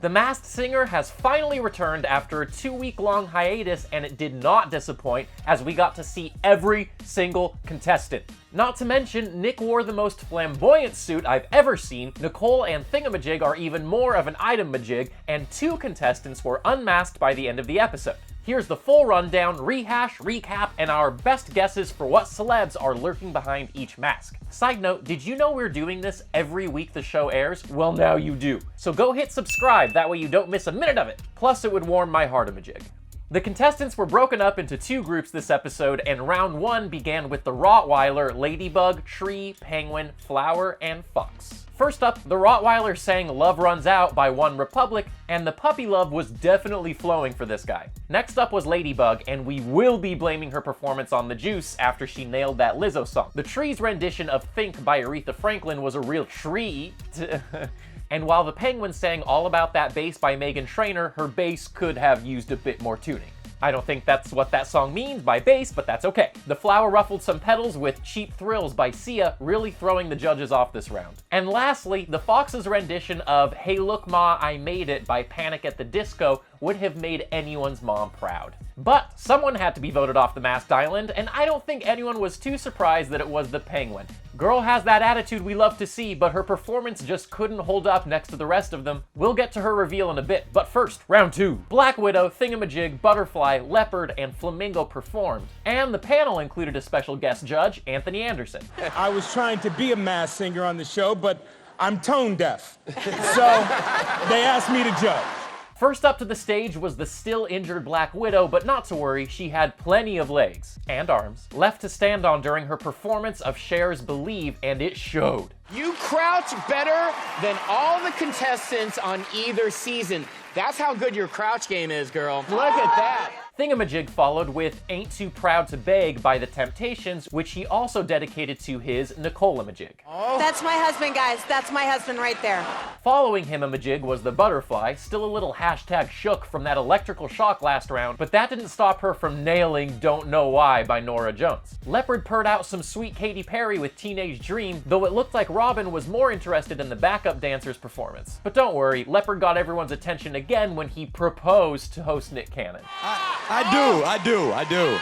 The Masked Singer has finally returned after a 2-week-long hiatus, and it did not disappoint as we got to see every single contestant. Not to mention, Nick wore the most flamboyant suit I've ever seen, Nicole and Thingamajig are even more of an item-majig, and 2 contestants were unmasked by the end of the episode. Here's the full rundown, rehash, recap, and our best guesses for what celebs are lurking behind each mask. Side note, did you know we're doing this every week the show airs? Well, now you do. So go hit subscribe, that way you don't miss a minute of it. Plus, it would warm my heart-a-majig. The contestants were broken up into 2 groups this episode, and round 1 began with the Rottweiler, Ladybug, Tree, Penguin, Flower, and Fox. First up, the Rottweiler sang Love Runs Out by One Republic, and the puppy love was definitely flowing for this guy. Next up was Ladybug, and we will be blaming her performance on the juice after she nailed that Lizzo song. The Tree's rendition of Think by Aretha Franklin was a real treat. And while the Penguin sang All About That Bass by Meghan Trainor, her bass could have used a bit more tuning. I don't think that's what that song means by bass, but that's okay. The Flower ruffled some petals with Cheap Thrills by Sia, really throwing the judges off this round. And lastly, the Fox's rendition of Hey Look Ma, I Made It by Panic at the Disco would have made anyone's mom proud. But someone had to be voted off the Masked Island, and I don't think anyone was too surprised that it was the Penguin. Girl has that attitude we love to see, but her performance just couldn't hold up next to the rest of them. We'll get to her reveal in a bit, but first, round 2. Black Widow, Thingamajig, Butterfly, Leopard, and Flamingo performed, and the panel included a special guest judge, Anthony Anderson. I was trying to be a masked singer on the show, but I'm tone deaf, so they asked me to judge. First up to the stage was the still injured Black Widow, but not to worry, she had plenty of legs and arms left to stand on during her performance of Cher's Believe, and it showed. You crouch better than all the contestants on either season. That's how good your crouch game is, girl. Look at that. Thingamajig followed with Ain't Too Proud to Beg by The Temptations, which he also dedicated to his Nicola-majig. Oh. That's my husband, guys. That's my husband right there. Following him a majig was the Butterfly, still a little hashtag shook from that electrical shock last round, but that didn't stop her from nailing Don't Know Why by Norah Jones. Leopard purred out some sweet Katy Perry with Teenage Dream, though it looked like Robin was more interested in the backup dancer's performance. But don't worry, Leopard got everyone's attention again when he proposed to host Nick Cannon. I do.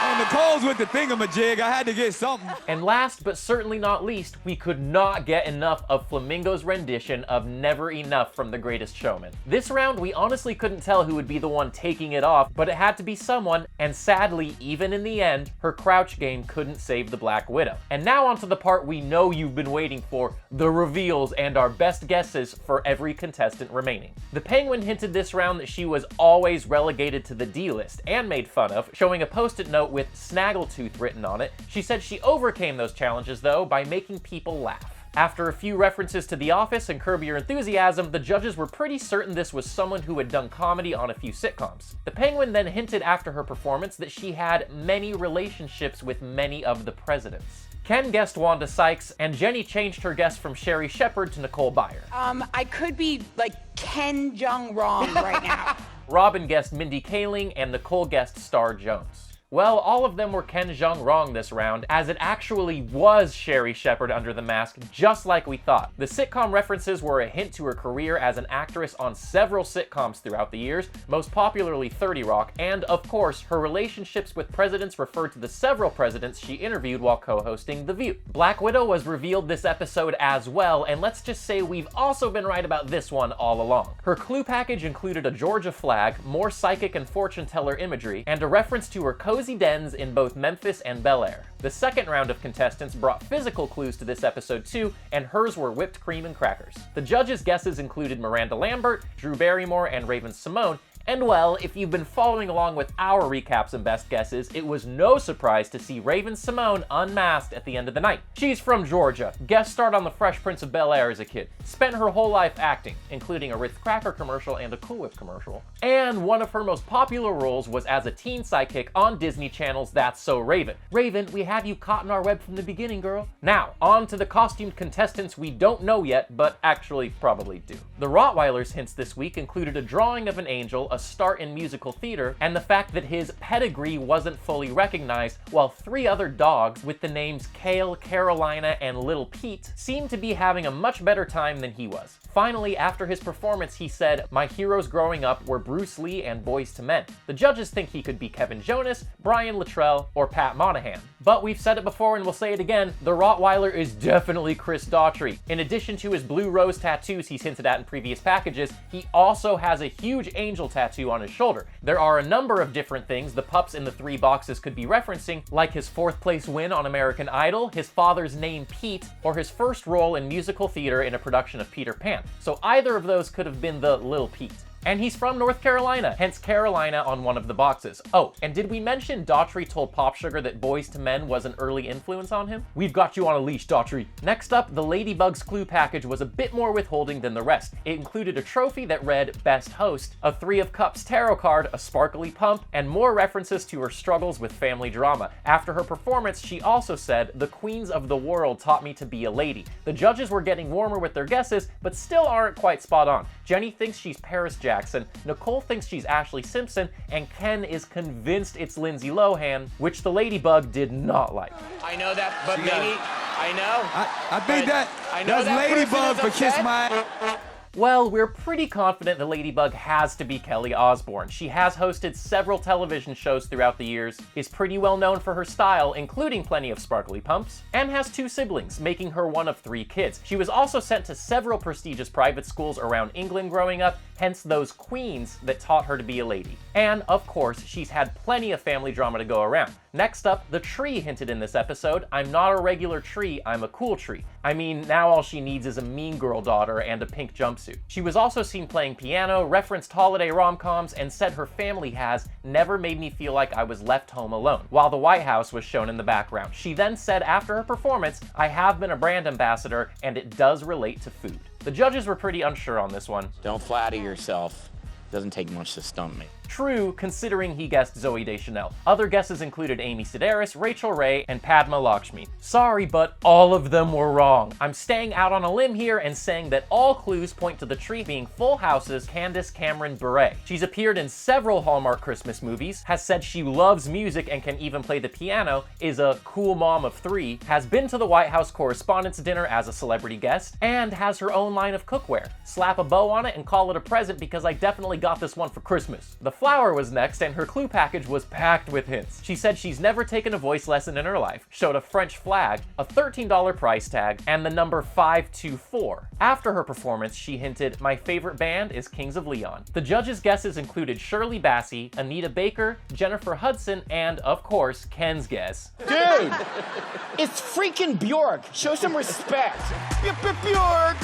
And Nicole's with the thingamajig, I had to get something. And last but certainly not least, we could not get enough of Flamingo's rendition of Never Enough from The Greatest Showman. This round, we honestly couldn't tell who would be the one taking it off, but it had to be someone, and sadly, even in the end, her crouch game couldn't save the Black Widow. And now onto the part we know you've been waiting for, the reveals and our best guesses for every contestant remaining. The Penguin hinted this round that she was always relegated to the D-list and made fun of, showing a post-it note with Snaggletooth written on it. She said she overcame those challenges though by making people laugh. After a few references to The Office and Curb Your Enthusiasm, the judges were pretty certain this was someone who had done comedy on a few sitcoms. The Penguin then hinted after her performance that she had many relationships with many of the presidents. Ken guessed Wanda Sykes, and Jenny changed her guess from Sherry Shepherd to Nicole Byer. I could be like Ken Jong wrong right now. Robin guessed Mindy Kaling, and Nicole guessed Star Jones. Well, all of them were Ken Jeong wrong this round, as it actually was Sherry Shepherd under the mask, just like we thought. The sitcom references were a hint to her career as an actress on several sitcoms throughout the years, most popularly 30 Rock, and of course, her relationships with presidents referred to the several presidents she interviewed while co-hosting The View. Black Widow was revealed this episode as well, and let's just say we've also been right about this one all along. Her clue package included a Georgia flag, more psychic and fortune teller imagery, and a reference to her cozy dens in both Memphis and Bel Air. The second round of contestants brought physical clues to this episode too, and hers were whipped cream and crackers. The judges' guesses included Miranda Lambert, Drew Barrymore, and Raven-Symoné, and well, if you've been following along with our recaps and best guesses, it was no surprise to see Raven-Symoné unmasked at the end of the night. She's from Georgia, guest starred on The Fresh Prince of Bel-Air as a kid, spent her whole life acting, including a Ritz Cracker commercial and a Cool Whip commercial, and one of her most popular roles was as a teen sidekick on Disney Channel's That's So Raven. Raven, we have you caught in our web from the beginning, girl. Now, on to the costumed contestants we don't know yet, but actually probably do. The Rottweiler's hints this week included a drawing of an angel, a a start in musical theater, and the fact that his pedigree wasn't fully recognized, while 3 other dogs with the names Kale, Carolina, and Little Pete seemed to be having a much better time than he was. Finally, after his performance, he said, "My heroes growing up were Bruce Lee and Boyz II Men." The judges think he could be Kevin Jonas, Brian Luttrell, or Pat Monahan. But we've said it before and we'll say it again, the Rottweiler is definitely Chris Daughtry. In addition to his blue rose tattoos he's hinted at in previous packages, he also has a huge angel tattoo on his shoulder. There are a number of different things the pups in the 3 boxes could be referencing, like his 4th place win on American Idol, his father's name Pete, or his first role in musical theater in a production of Peter Pan. So either of those could have been the Little Pete. And he's from North Carolina, hence Carolina on one of the boxes. Oh, and did we mention Daughtry told Pop Sugar that Boyz II Men was an early influence on him? We've got you on a leash, Daughtry. Next up, the Ladybug's clue package was a bit more withholding than the rest. It included a trophy that read Best Host, a 3 of Cups tarot card, a sparkly pump, and more references to her struggles with family drama. After her performance, she also said, "The queens of the world taught me to be a lady." The judges were getting warmer with their guesses, but still aren't quite spot on. Jenny thinks she's Paris Jackson, Nicole thinks she's Ashley Simpson, and Ken is convinced it's Lindsay Lohan, which the Ladybug did not like. I know that, but maybe, I know. I think but I know that's that Ladybug person for is Kiss upset. My... Well, we're pretty confident the Ladybug has to be Kelly Osbourne. She has hosted several television shows throughout the years, is pretty well known for her style, including plenty of sparkly pumps, and has 2 siblings, making her one of 3 kids. She was also sent to several prestigious private schools around England growing up, hence those queens that taught her to be a lady. And, of course, she's had plenty of family drama to go around. Next up, the tree hinted in this episode. "I'm not a regular tree, I'm a cool tree." I mean, now all she needs is a mean girl daughter and a pink jumpsuit. She was also seen playing piano, referenced holiday rom-coms, and said her family has never made me feel like I was left home alone, while the White House was shown in the background. She then said after her performance, "I have been a brand ambassador, and it does relate to food." The judges were pretty unsure on this one. Don't flatter yourself. Doesn't take much to stump me. True, considering he guessed Zooey Deschanel. Other guesses included Amy Sedaris, Rachel Ray, and Padma Lakshmi. Sorry, but all of them were wrong. I'm staying out on a limb here and saying that all clues point to the tree being Full House's Candace Cameron Bure. She's appeared in several Hallmark Christmas movies, has said she loves music and can even play the piano, is a cool mom of 3, has been to the White House Correspondents' Dinner as a celebrity guest, and has her own line of cookware. Slap a bow on it and call it a present because I definitely got this one for Christmas. The flower was next, and her clue package was packed with hints. She said she's never taken a voice lesson in her life, showed a French flag, a $13 price tag, and the number 524. After her performance, she hinted, "My favorite band is Kings of Leon." The judges' guesses included Shirley Bassey, Anita Baker, Jennifer Hudson, and, of course, Ken's guess. Dude, it's freaking Bjork. Show some respect. Bjork.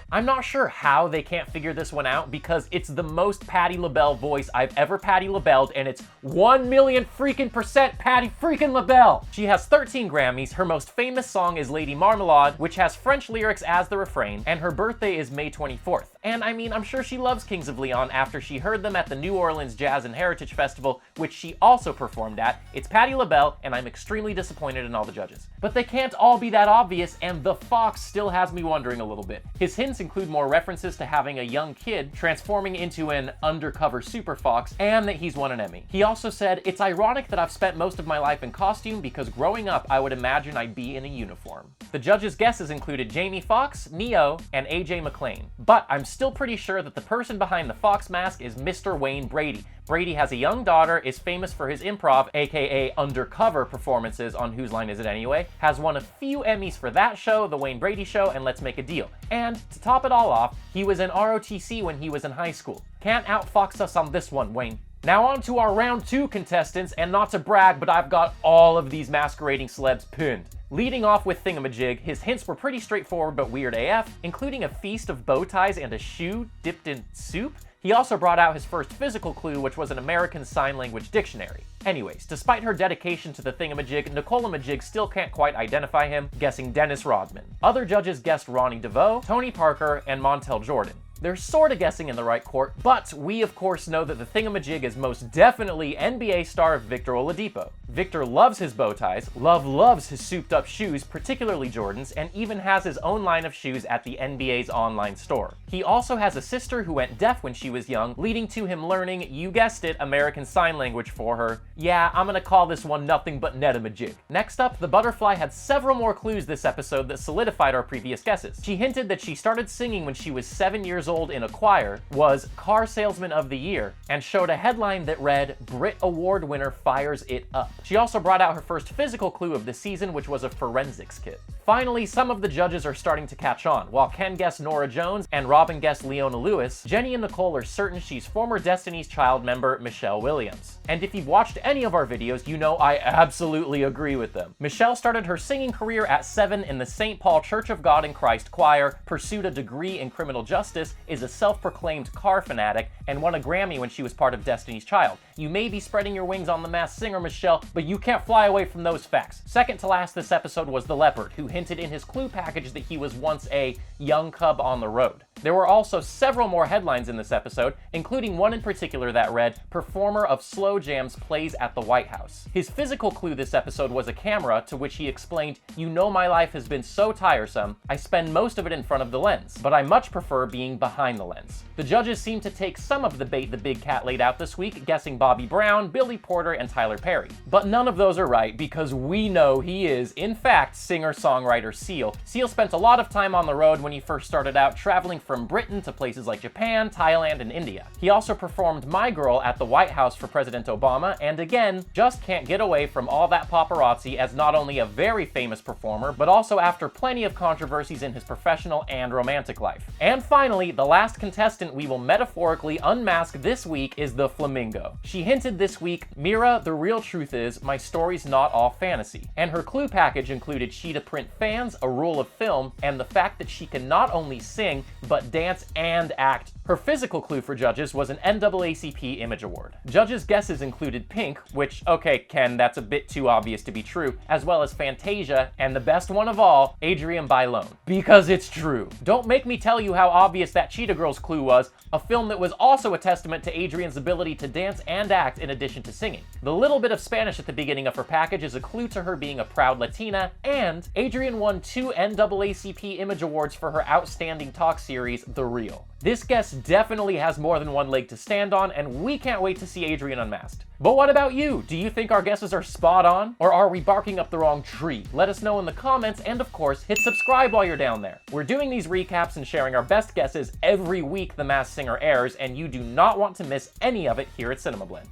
I'm not sure how they can't figure this one out because it's the most Patti LaBelle voice I've ever Patti LaBelled, and it's 1,000,000 freaking percent Patti freaking LaBelle. She has 13 Grammys. Her most famous song is Lady Marmalade, which has French lyrics as the refrain, and her birthday is May 24th. And I mean, I'm sure she loves Kings of Leon after she heard them at the New Orleans Jazz and Heritage Festival, which she also performed at. It's Patti LaBelle, and I'm extremely disappointed in all the judges. But they can't all be that obvious, and the fox still has me wondering a little bit. His hints include more references to having a young kid transforming into an undercover super fox, and that he's won an Emmy. He also said, "It's ironic that I've spent most of my life in costume because growing up I would imagine I'd be in a uniform." The judges' guesses included Jamie Foxx, Neo, and AJ McLean. But I'm still pretty sure that the person behind the fox mask is Mr. Wayne Brady. Brady has a young daughter, is famous for his improv, aka undercover performances on Whose Line Is It Anyway, has won a few Emmys for that show, The Wayne Brady Show, and Let's Make a Deal. And to top it all off, he was in ROTC when he was in high school. Can't outfox us on this one, Wayne. Now on to our round 2 contestants, and not to brag, but I've got all of these masquerading celebs pinned. Leading off with Thingamajig, his hints were pretty straightforward but weird AF, including a feast of bow ties and a shoe dipped in soup. He also brought out his first physical clue, which was an American Sign Language dictionary. Anyways, despite her dedication to the Thingamajig, Nicolamajig still can't quite identify him, guessing Dennis Rodman. Other judges guessed Ronnie DeVoe, Tony Parker, and Montel Jordan. They're sorta guessing in the right court, but we of course know that the Thingamajig is most definitely NBA star Victor Oladipo. Victor loves his bow ties, Love loves his souped up shoes, particularly Jordans, and even has his own line of shoes at the NBA's online store. He also has a sister who went deaf when she was young, leading to him learning, you guessed it, American Sign Language for her. Yeah, I'm gonna call this one nothing but Netamajig. Next up, the butterfly had several more clues this episode that solidified our previous guesses. She hinted that she started singing when she was 7 years old in a choir, was Car Salesman of the Year, and showed a headline that read, Brit Award winner fires it up. She also brought out her first physical clue of the season, which was a forensics kit. Finally, some of the judges are starting to catch on. While Ken guessed Nora Jones and Robin guessed Leona Lewis, Jenny and Nicole are certain she's former Destiny's Child member Michelle Williams. And if you've watched any of our videos, you know I absolutely agree with them. Michelle started her singing career at 7 in the St. Paul Church of God in Christ choir, pursued a degree in criminal justice, is a self-proclaimed car fanatic, and won a Grammy when she was part of Destiny's Child. You may be spreading your wings on The Masked Singer, Michelle, but you can't fly away from those facts. Second to last this episode was the Leopard, who hinted in his clue package that he was once a young cub on the road. There were also several more headlines in this episode, including one in particular that read, Performer of Slow Jams plays at the White House. His physical clue this episode was a camera, to which he explained, you know my life has been so tiresome, I spend most of it in front of the lens, but I much prefer being behind the lens. The judges seemed to take some of the bait the big cat laid out this week, guessing Bobby Brown, Billy Porter, and Tyler Perry. But none of those are right, because we know he is, in fact, singer-songwriter Seal. Seal spent a lot of time on the road when he first started out, traveling from Britain to places like Japan, Thailand, and India. He also performed My Girl at the White House for President Obama, and again, just can't get away from all that paparazzi as not only a very famous performer, but also after plenty of controversies in his professional and romantic life. And finally, the last contestant we will metaphorically unmask this week is the Flamingo. She hinted this week, Mira, the real truth is, my story's not all fantasy. And her clue package included cheetah print fans, a rule of film, and the fact that she can not only sing, but dance and act. Her physical clue for judges was an NAACP Image Award. Judges' guesses included Pink, which, okay, Ken, that's a bit too obvious to be true, as well as Fantasia, and the best one of all, Adrian Bailon. Because it's true. Don't make me tell you how obvious that Cheetah Girls clue was, a film that was also a testament to Adrian's ability to dance and act in addition to singing. The little bit of Spanish at the beginning of her package is a clue to her being a proud Latina, and Adrian won 2 NAACP Image Awards for her outstanding talk series, The Real. This guess definitely has more than one leg to stand on, and we can't wait to see Adrian unmasked. But what about you? Do you think our guesses are spot on? Or are we barking up the wrong tree? Let us know in the comments, and of course, hit subscribe while you're down there. We're doing these recaps and sharing our best guesses every week The Masked Singer airs, and you do not want to miss any of it here at Cinema Blend.